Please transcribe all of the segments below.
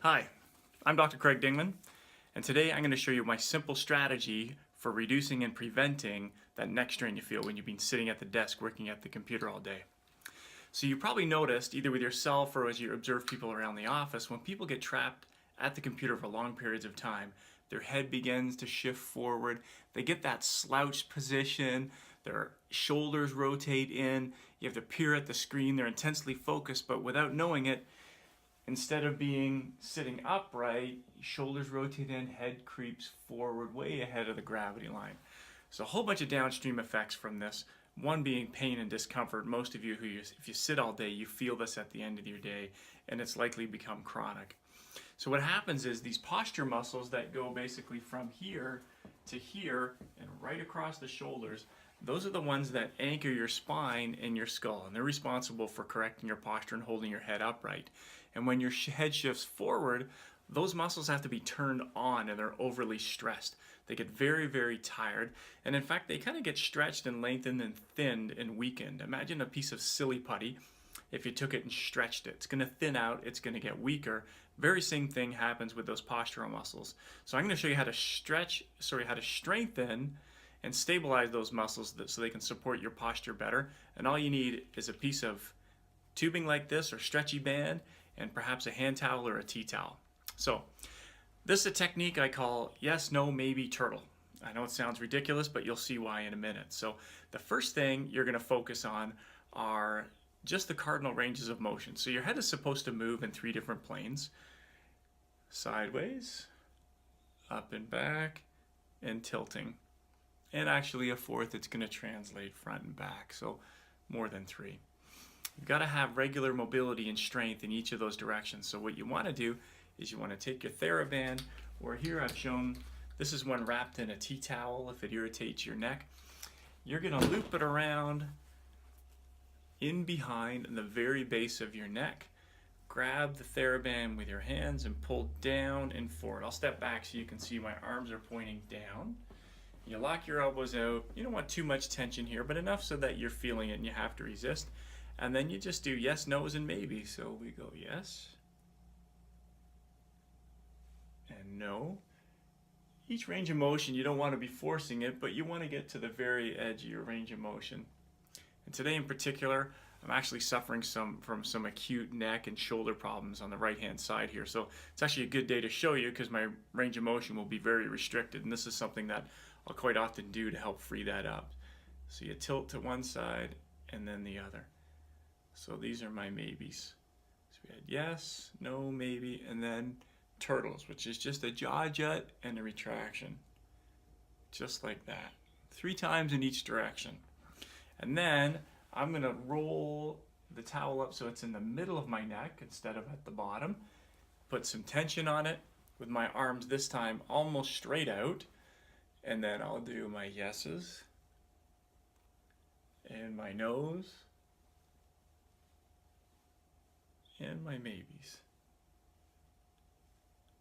Hi, I'm Dr. Craig Dingman, and today I'm going to show you my simple strategy for reducing and preventing that neck strain you feel when you've been sitting at the desk working at the computer all day. So you probably noticed, either with yourself or as you observe people around the office, when people get trapped at the computer for long periods of time, their head begins to shift forward, they get that slouched position, their shoulders rotate in, you have to peer at the screen, they're intensely focused, but without knowing it, instead of being sitting upright, shoulders rotate in, head creeps forward way ahead of the gravity line. So a whole bunch of downstream effects from this. One being pain and discomfort. Most of you if you sit all day, you feel this at the end of your day, and it's likely become chronic. So what happens is these posture muscles that go basically from here to here and right across the shoulders, those are the ones that anchor your spine and your skull, and they're responsible for correcting your posture and holding your head upright. And when your head shifts forward, those muscles have to be turned on and they're overly stressed. They get very, very tired. And in fact, they kind of get stretched and lengthened and thinned and weakened. Imagine a piece of silly putty. If you took it and stretched it, it's going to thin out, it's going to get weaker. Very same thing happens with those postural muscles. So I'm going to show you how to strengthen and stabilize those muscles so they can support your posture better. And all you need is a piece of tubing like this or stretchy band, and perhaps a hand towel or a tea towel. So this is a technique I call yes, no, maybe, turtle. I know it sounds ridiculous, but you'll see why in a minute. So the first thing you're going to focus on are just the cardinal ranges of motion. So your head is supposed to move in 3 different planes: sideways, up and back, and tilting. And actually a 4th, it's going to translate front and back, so more than 3. You've got to have regular mobility and strength in each of those directions. So what you want to do is you want to take your TheraBand, or here I've shown, this is one wrapped in a tea towel if it irritates your neck. You're going to loop it around in behind the very base of your neck. Grab the TheraBand with your hands and pull down and forward. I'll step back so you can see my arms are pointing down. You lock your elbows out. You don't want too much tension here, but enough so that you're feeling it and you have to resist. And then you just do yes, no's, and maybe. So we go yes and no. Each range of motion, you don't want to be forcing it, but you want to get to the very edge of your range of motion. And today in particular, I'm actually suffering from some acute neck and shoulder problems on the right-hand side here. So it's actually a good day to show you because my range of motion will be very restricted, and this is something that I'll quite often do to help free that up. So you tilt to one side and then the other. So these are my maybes. So we had yes, no, maybe, and then turtles, which is just a jaw jut and a retraction. Just like that. 3 times in each direction. And then I'm going to roll the towel up so it's in the middle of my neck instead of at the bottom. Put some tension on it with my arms this time almost straight out. And then I'll do my yeses and my nos and my maybes.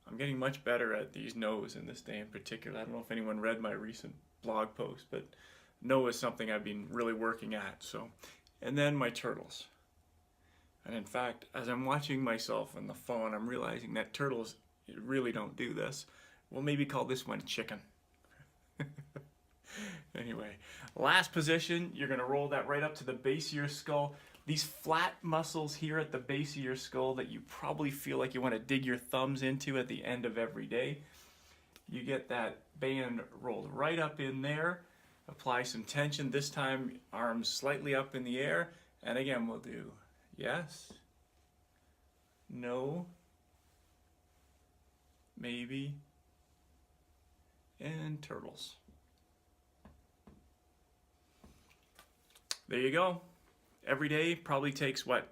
I'm getting much better at these no's in this day in particular. I don't know if anyone read my recent blog post, but no is something I've been really working at. So, and then my turtles. And in fact, as I'm watching myself on the phone, I'm realizing that turtles really don't do this. We'll maybe call this one chicken. Anyway, last position, you're going to roll that right up to the base of your skull. These flat muscles here at the base of your skull that you probably feel like you want to dig your thumbs into at the end of every day. You get that band rolled right up in there. Apply some tension. This time, arms slightly up in the air. And again, we'll do yes, no, maybe, and turtles. There you go. Every day probably takes, what,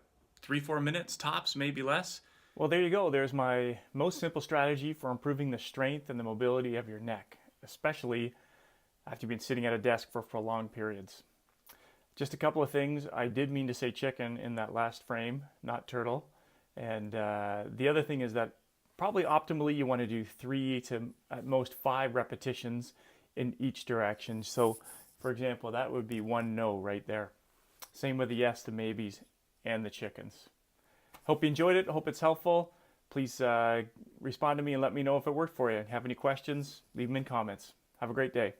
3-4 minutes tops, maybe less. Well, there you go. There's my most simple strategy for improving the strength and the mobility of your neck, especially after you've been sitting at a desk for prolonged periods. Just a couple of things. I did mean to say chicken in that last frame, not turtle. And the other thing is that probably optimally you want to do 3 to at most 5 repetitions in each direction. So, for example, that would be 1 no right there. Same with the yes, the maybes, and the chickens. Hope you enjoyed it. Hope it's helpful. Please respond to me and let me know if it worked for you. Have any questions? Leave them in comments. Have a great day.